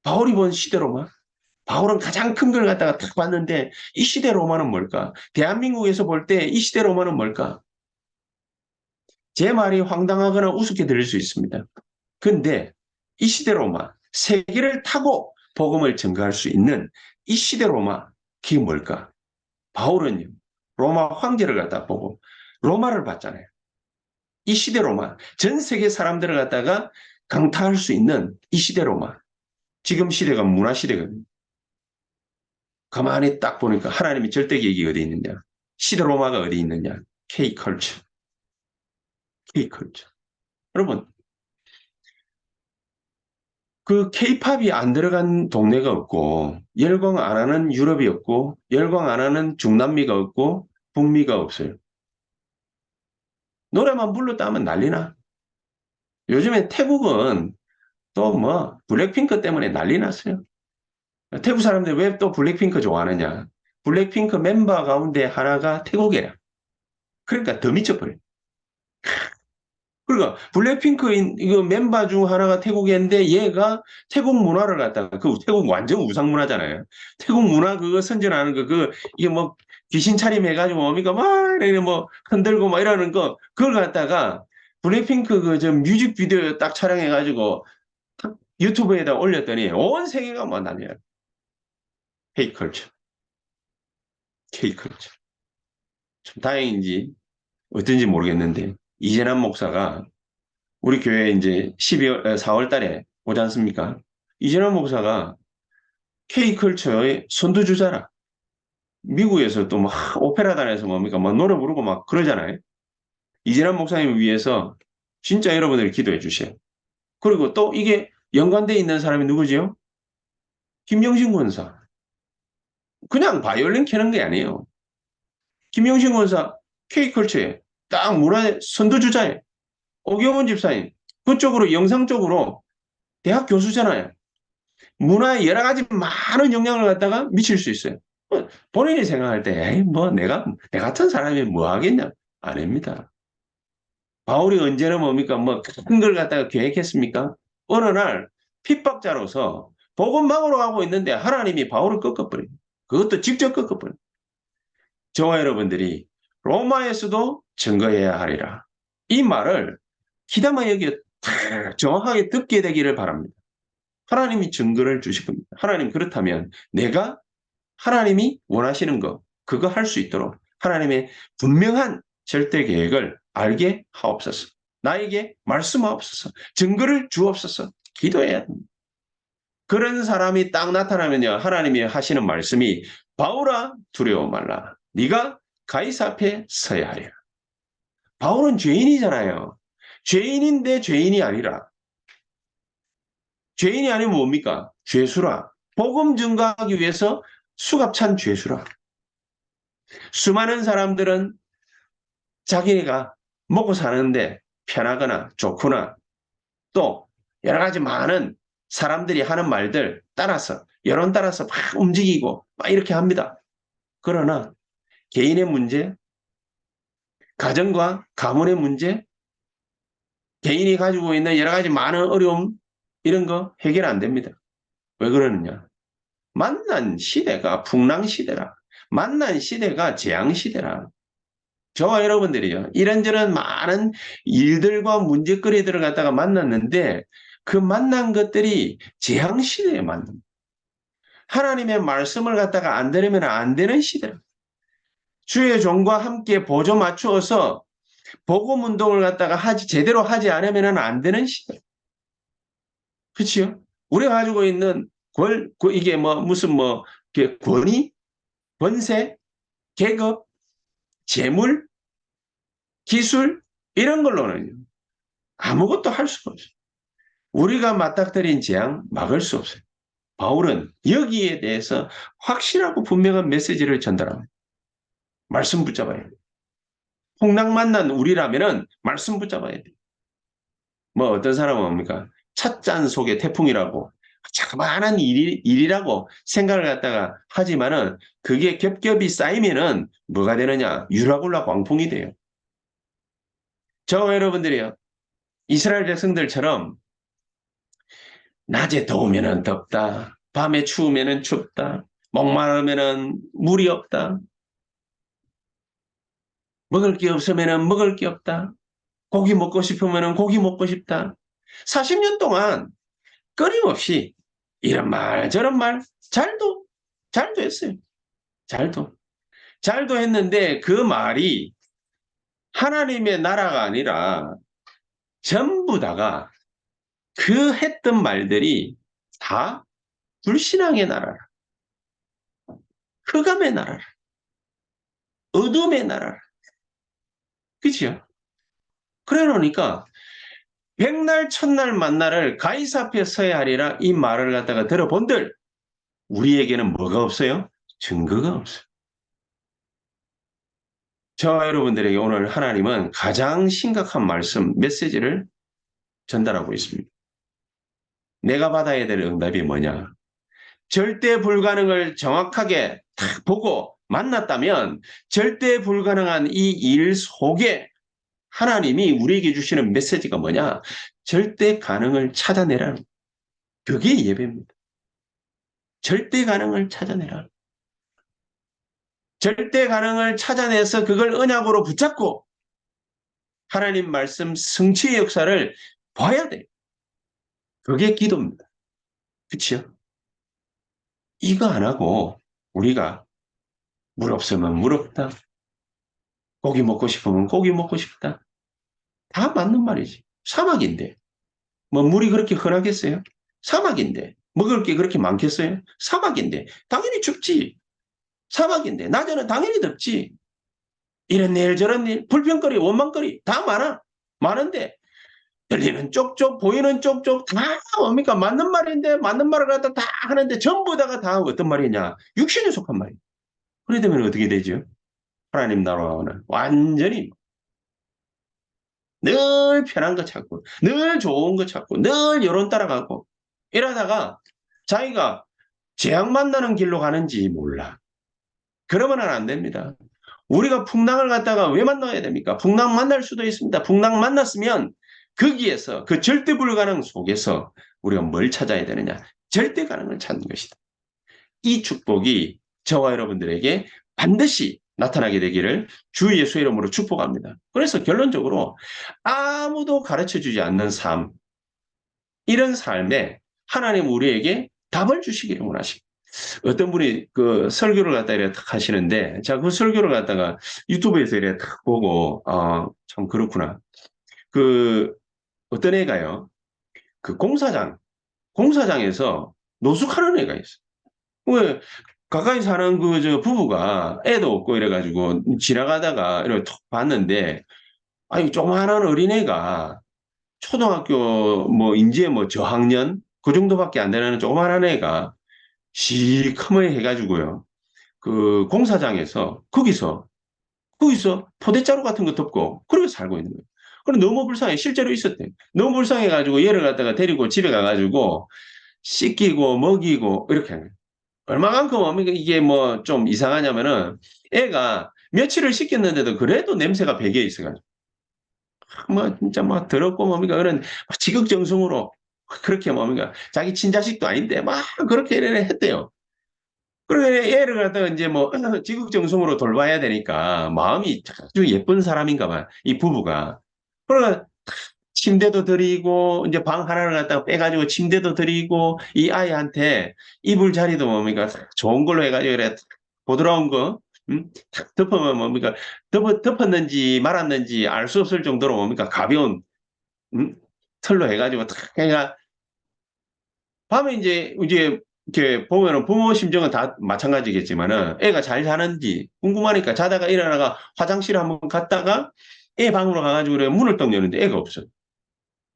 바울이 본 시대 로마. 바울은 가장 큰 걸 갖다가 딱 봤는데 이 시대 로마는 뭘까? 대한민국에서 볼 때 이 시대 로마는 뭘까? 제 말이 황당하거나 우습게 들릴 수 있습니다. 근데 이 시대 로마, 세계를 타고 복음을 전가할 수 있는 이 시대 로마, 그게 뭘까? 바울은요, 로마 황제를 갖다 보고 로마를 봤잖아요. 이 시대 로마, 전 세계 사람들을 갖다가 강타할 수 있는 이 시대 로마. 지금 시대가 문화 시대거든요. 가만히 딱 보니까 하나님의 절대 계획이 어디 있느냐? 시대 로마가 어디 있느냐? K컬처. K컬처. 여러분, 그 K-팝이 안 들어간 동네가 없고 열광 안 하는 유럽이 없고 열광 안 하는 중남미가 없고 북미가 없어요. 노래만 불렀다 하면 난리나. 요즘에 태국은 또 뭐 블랙핑크 때문에 난리 났어요. 태국 사람들 왜 또 블랙핑크 좋아하느냐. 블랙핑크 멤버 가운데 하나가 태국이라. 그러니까 더 미쳐버려. 그러니까 블랙핑크 이거 멤버 중 하나가 태국인데 얘가 태국 문화를 갖다가 그 태국 완전 우상 문화잖아요. 태국 문화 그거 선전하는 거 이게 뭐 귀신 차림 해가지고 뭡니까 막 이렇게 뭐 흔들고 막 이러는 거 그걸 갖다가 블랙핑크 그 저 뮤직비디오 딱 촬영해가지고 유튜브에다 올렸더니 온 세계가 뭐 난리야. K컬처, K컬처. 참 다행인지 어떤지 모르겠는데 이재남 목사가 우리 교회 이제 4월 달에 오지 않습니까? 이재남 목사가 K컬처의 선두주자라. 미국에서 또 막 오페라단에서 뭡니까? 막 노래 부르고 막 그러잖아요. 이재남 목사님을 위해서 진짜 여러분들이 기도해 주세요. 그리고 또 이게 연관돼 있는 사람이 누구지요? 김영신 권사. 그냥 바이올린 켜는 게 아니에요. 김영신 권사 K컬처에 딱 문화의 선두주자에 오경원 집사님 그쪽으로 영상 쪽으로 대학 교수잖아요. 문화에 여러 가지 많은 영향을 갖다가 미칠 수 있어요. 본인이 생각할 때, 에이, 뭐, 내 같은 사람이 뭐 하겠냐? 아닙니다. 바울이 언제나 뭡니까? 뭐, 큰 걸 갖다가 계획했습니까? 어느 날, 핍박자로서 복음 막으러 가고 있는데 하나님이 바울을 꺾어버려요. 그것도 직접 꺾어버려요. 저와 여러분들이 로마에서도 증거해야 하리라. 이 말을 기다마 여기 정확하게 듣게 되기를 바랍니다. 하나님이 증거를 주실 겁니다. 하나님 그렇다면 내가 하나님이 원하시는 거 그거 할 수 있도록 하나님의 분명한 절대 계획을 알게 하옵소서. 나에게 말씀하옵소서. 증거를 주옵소서. 기도해야 됩니다. 그런 사람이 딱 나타나면요. 하나님이 하시는 말씀이 바울아 두려워 말라. 네가 가이사 앞에 서야 하리라. 바울은 죄인이잖아요. 죄인인데 죄인이 아니라 죄인이 아니면 뭡니까? 죄수라. 복음 증거하기 위해서 수갑찬 죄수라. 수많은 사람들은 자기가 먹고 사는데 편하거나 좋거나 또 여러 가지 많은 사람들이 하는 말들 따라서 여론 따라서 막 움직이고 막 이렇게 합니다. 그러나 개인의 문제, 가정과 가문의 문제, 개인이 가지고 있는 여러 가지 많은 어려움 이런 거 해결 안 됩니다. 왜 그러느냐? 만난 시대가 풍랑 시대라. 만난 시대가 재앙 시대라. 저와 여러분들이요. 이런저런 많은 일들과 문제거리들을 갖다가 만났는데 그 만난 것들이 재앙 시대에 만납니다. 하나님의 말씀을 갖다가 안 들으면 안 되는 시대. 주의 종과 함께 보조 맞추어서 복음 운동을 갖다가 제대로 하지 않으면 안 되는 시대. 그렇죠? 우리가 가지고 있는 이게 뭐 무슨 뭐 권위, 권세, 계급, 재물, 기술 이런 걸로는 아무것도 할 수가 없어요. 우리가 맞닥뜨린 재앙 막을 수 없어요. 바울은 여기에 대해서 확실하고 분명한 메시지를 전달합니다. 말씀 붙잡아야 돼요. 홍랑 만난 우리라면은 말씀 붙잡아야 돼요. 뭐 어떤 사람은 뭡니까? 찻잔 속의 태풍이라고 자그마한 일이라고 생각을 갖다가 하지만은 그게 겹겹이 쌓이면은 뭐가 되느냐? 유라굴라 광풍이 돼요. 저와 여러분들이요. 이스라엘 백성들처럼 낮에 더우면은 덥다. 밤에 추우면은 춥다. 목마르면은 물이 없다. 먹을 게 없으면은 먹을 게 없다. 고기 먹고 싶으면은 고기 먹고 싶다. 40년 동안 끊임없이 이런 말 저런 말 잘도 했어요. 잘도 했는데 그 말이 하나님의 나라가 아니라 전부 다가 그 했던 말들이 다 불신앙의 나라라. 흑암의 나라라. 어둠의 나라라. 그치요? 그래 놓으니까 백날 첫날 만날을 가이사 앞에 서야 하리라 이 말을 갖다가 들어본들 우리에게는 뭐가 없어요? 증거가 없어요. 저와 여러분들에게 오늘 하나님은 가장 심각한 말씀, 메시지를 전달하고 있습니다. 내가 받아야 될 응답이 뭐냐? 절대 불가능을 정확하게 딱 보고 만났다면 절대 불가능한 이 일 속에 하나님이 우리에게 주시는 메시지가 뭐냐? 절대 가능을 찾아내라는, 그게 예배입니다. 절대 가능을 찾아내라. 절대 가능을 찾아내서 그걸 언약으로 붙잡고 하나님 말씀 성취의 역사를 봐야 돼요. 그게 기도입니다. 그렇죠? 이거 안 하고 우리가 물 없으면 물 없다. 고기 먹고 싶으면 고기 먹고 싶다. 다 맞는 말이지. 사막인데. 뭐 물이 그렇게 흔하겠어요? 사막인데. 먹을 게 그렇게 많겠어요? 사막인데. 당연히 춥지. 사막인데. 낮에는 당연히 덥지. 이런 일 저런 일, 불평거리, 원망거리 다 많아. 많은데 들리는 쪽쪽, 보이는 쪽쪽 다 뭡니까? 맞는 말인데 맞는 말을 갖다 다 하는데 전부 다가 다 어떤 말이냐? 육신에 속한 말이야. 그래 되면 어떻게 되죠? 하나님 나라와는 완전히 늘 편한 거 찾고, 늘 좋은 거 찾고, 늘 여론 따라가고 이러다가 자기가 재앙 만나는 길로 가는지 몰라. 그러면은 안 됩니다. 우리가 풍랑을 갖다가 왜 만나야 됩니까? 풍랑 만날 수도 있습니다. 풍랑 만났으면 거기에서 그 절대 불가능 속에서 우리가 뭘 찾아야 되느냐? 절대 가능을 찾는 것이다. 이 축복이 저와 여러분들에게 반드시 나타나게 되기를 주 예수의 이름으로 축복합니다. 그래서 결론적으로 아무도 가르쳐주지 않는 삶, 이런 삶에 하나님 우리에게 답을 주시기를 원하십니다. 어떤 분이 그 설교를 갖다 이렇게 탁 하시는데, 자, 그 설교를 갖다가 유튜브에서 이렇게 탁 보고, 참 그렇구나. 그, 어떤 애가요, 그 공사장에서 노숙하는 애가 있어. 왜, 가까이 사는 그, 저, 부부가 애도 없고 이래가지고 지나가다가 이렇게 톡 봤는데, 아니, 조그마한 어린애가 초등학교 뭐, 이제 뭐 저학년? 그 정도밖에 안 되는 조그마한 애가 시커멓게 해가지고요. 그 공사장에서 거기서 포대자루 같은 거 덮고 그렇게 살고 있는 거예요. 그럼 너무 불쌍해. 실제로 있었대. 너무 불쌍해가지고 얘를 갖다가 데리고 집에 가가지고 씻기고 먹이고 이렇게 하는 거예요. 얼마만큼 이게 뭐 좀 이상하냐면은 애가 며칠을 씻겼는데도 그래도 냄새가 배겨 있어가지고 뭐 진짜 막 더럽고 뭡니까 그런 지극정성으로 그렇게 뭡니까 자기 친자식도 아닌데 막 그렇게 했대요. 그래, 애를 갖다가 이제 뭐, 지극정성으로 돌봐야 되니까, 마음이 아주 예쁜 사람인가 봐, 이 부부가. 그러니까, 침대도 드리고, 이제 방 하나를 갖다가 빼가지고 침대도 드리고, 이 아이한테 이불 자리도 뭡니까, 좋은 걸로 해가지고, 그래, 보드라운 거, 탁 덮으면 뭡니까, 덮었는지 말았는지 알 수 없을 정도로 뭡니까, 가벼운, 음? 털로 해가지고 탁 해가, 밤에 이제 이렇게 보면은 부모 심정은 다 마찬가지겠지만은 애가 잘 자는지 궁금하니까 자다가 일어나가 화장실 한번 갔다가 애 방으로 가가지고 그래 문을 딱 여는데 애가 없어.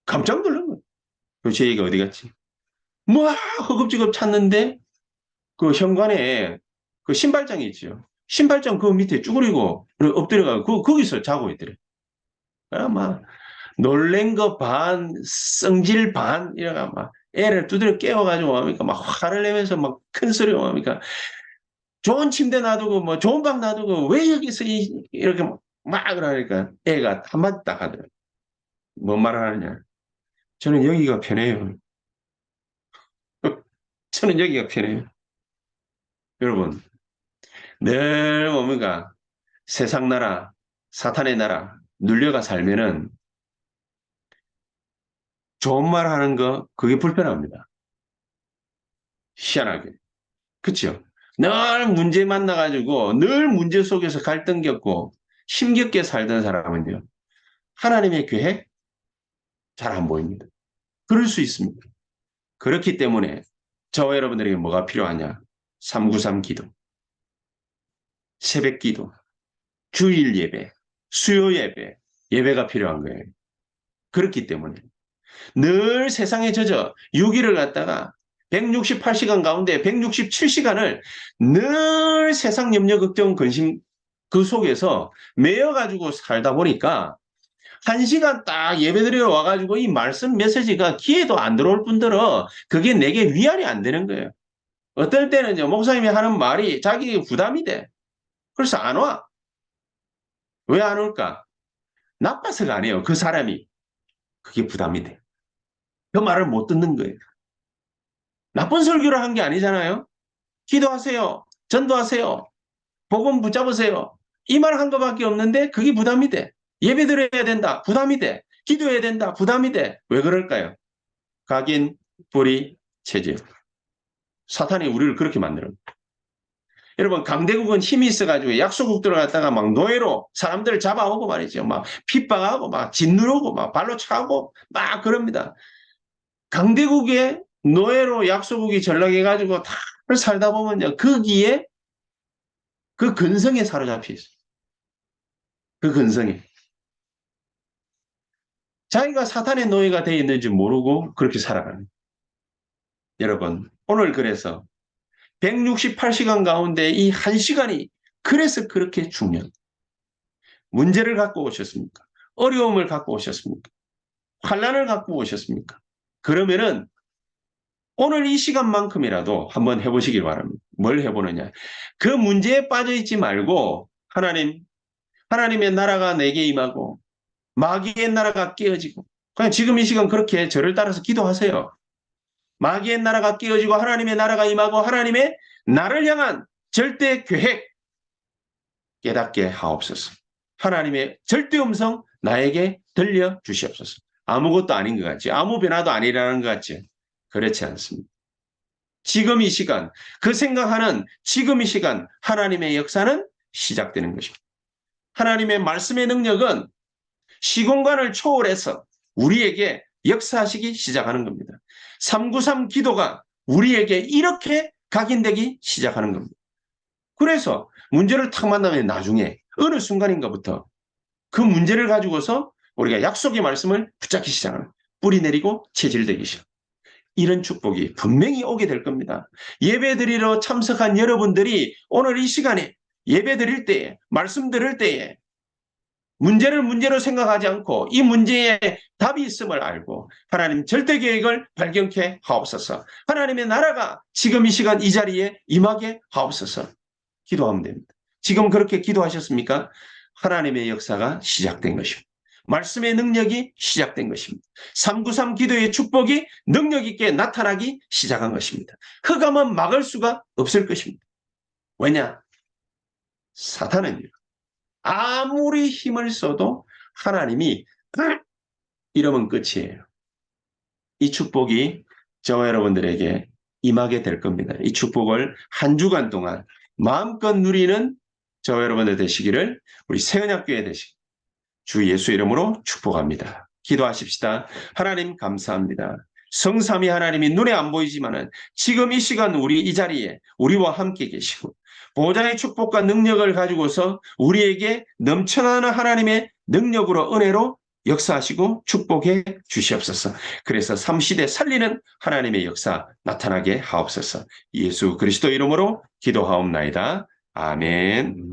깜짝 놀란 거야. 그제 애가 어디 갔지? 뭐 허겁지겁 찾는데 그 현관에 그 신발장이 있죠. 신발장 그 밑에 쭈그리고 엎드려가 거기서 자고 있더래. 막 놀란 거 반, 성질 반, 이래가 막 애를 두드려 깨워가지고 뭡니까? 막 화를 내면서 막 큰 소리로 뭡니까? 좋은 침대 놔두고 뭐 좋은 방 놔두고 왜 여기서 이렇게 막 그러니까 애가 한마디 딱 하더라고요. 뭔 말을 하느냐? 저는 여기가 편해요. 저는 여기가 편해요. 여러분, 늘 뭡니까? 세상 나라, 사탄의 나라, 눌려가 살면은 좋은 말 하는 거, 그게 불편합니다. 희한하게. 그쵸? 늘 문제 만나가지고 늘 문제 속에서 갈등 겪고 힘겹게 살던 사람은요. 하나님의 계획 잘 안 보입니다. 그럴 수 있습니다. 그렇기 때문에 저와 여러분들에게 뭐가 필요하냐? 393 기도, 새벽 기도, 주일 예배, 수요 예배, 예배가 필요한 거예요. 그렇기 때문에 늘 세상에 젖어 6일을 갖다가 168시간 가운데 167시간을 늘 세상 염려 걱정 근심 그 속에서 매여가지고 살다 보니까 1시간 딱 예배드리러 와가지고 이 말씀 메시지가 귀에도 안 들어올 뿐더러 그게 내게 위안이 안 되는 거예요. 어떨 때는 이제 목사님이 하는 말이 자기에게 부담이 돼. 그래서 안 와. 왜 안 올까? 나빠서가 아니에요. 그 사람이. 그게 부담이 돼. 그 말을 못 듣는 거예요. 나쁜 설교를 한 게 아니잖아요. 기도하세요. 전도하세요. 복음 붙잡으세요. 이 말 한 거밖에 없는데 그게 부담이 돼. 예배 드려야 된다. 부담이 돼. 기도해야 된다. 부담이 돼. 왜 그럴까요? 각인, 불의, 체질. 사탄이 우리를 그렇게 만들어요. 여러분, 강대국은 힘이 있어가지고 약소국들을 갖다가 막 노예로 사람들을 잡아오고 말이죠. 막 핍박하고 막 짓누르고 막 발로 차고 막 그럽니다. 강대국의 노예로 약소국이 전락해가지고 다 살다 보면요. 거기에 그 근성에 사로잡혀 있어요. 그 근성에. 자기가 사탄의 노예가 되어 있는지 모르고 그렇게 살아가는. 여러분, 오늘 그래서 168시간 가운데 이 1시간이 그래서 그렇게 중요한. 문제를 갖고 오셨습니까? 어려움을 갖고 오셨습니까? 환난을 갖고 오셨습니까? 그러면은 오늘 이 시간만큼이라도 한번 해보시길 바랍니다. 뭘 해보느냐? 그 문제에 빠져 있지 말고 하나님의 나라가 내게 임하고 마귀의 나라가 깨어지고 그냥 지금 이 시간 그렇게 저를 따라서 기도하세요. 마귀의 나라가 깨어지고 하나님의 나라가 임하고 하나님의 나를 향한 절대 계획 깨닫게 하옵소서. 하나님의 절대 음성 나에게 들려 주시옵소서. 아무것도 아닌 것 같지. 아무 변화도 아니라는 것 같지. 그렇지 않습니다. 지금 이 시간, 그 생각하는 지금 이 시간 하나님의 역사는 시작되는 것입니다. 하나님의 말씀의 능력은 시공간을 초월해서 우리에게 역사하시기 시작하는 겁니다. 393 기도가 우리에게 이렇게 각인되기 시작하는 겁니다. 그래서 문제를 탁 만나면 나중에 어느 순간인가부터 그 문제를 가지고서 우리가 약속의 말씀을 붙잡기 시작하는 뿌리 내리고 체질되기 시작. 이런 축복이 분명히 오게 될 겁니다. 예배드리러 참석한 여러분들이 오늘 이 시간에 예배드릴 때에 말씀 들을 때에 문제를 문제로 생각하지 않고 이 문제에 답이 있음을 알고 하나님 절대 계획을 발견케 하옵소서. 하나님의 나라가 지금 이 시간 이 자리에 임하게 하옵소서. 기도하면 됩니다. 지금 그렇게 기도하셨습니까? 하나님의 역사가 시작된 것입니다. 말씀의 능력이 시작된 것입니다. 393 기도의 축복이 능력 있게 나타나기 시작한 것입니다. 흑암은 막을 수가 없을 것입니다. 왜냐? 사탄은요. 아무리 힘을 써도 하나님이 이러면 끝이에요. 이 축복이 저와 여러분들에게 임하게 될 겁니다. 이 축복을 한 주간 동안 마음껏 누리는 저와 여러분들 되시기를 우리 세은약교회 되시기 주 예수 이름으로 축복합니다. 기도하십시다. 하나님 감사합니다. 성삼위 하나님이 눈에 안 보이지만은 지금 이 시간 우리 이 자리에 우리와 함께 계시고 보좌의 축복과 능력을 가지고서 우리에게 넘쳐나는 하나님의 능력으로 은혜로 역사하시고 축복해 주시옵소서. 그래서 삼시대 살리는 하나님의 역사 나타나게 하옵소서. 예수 그리스도 이름으로 기도하옵나이다. 아멘.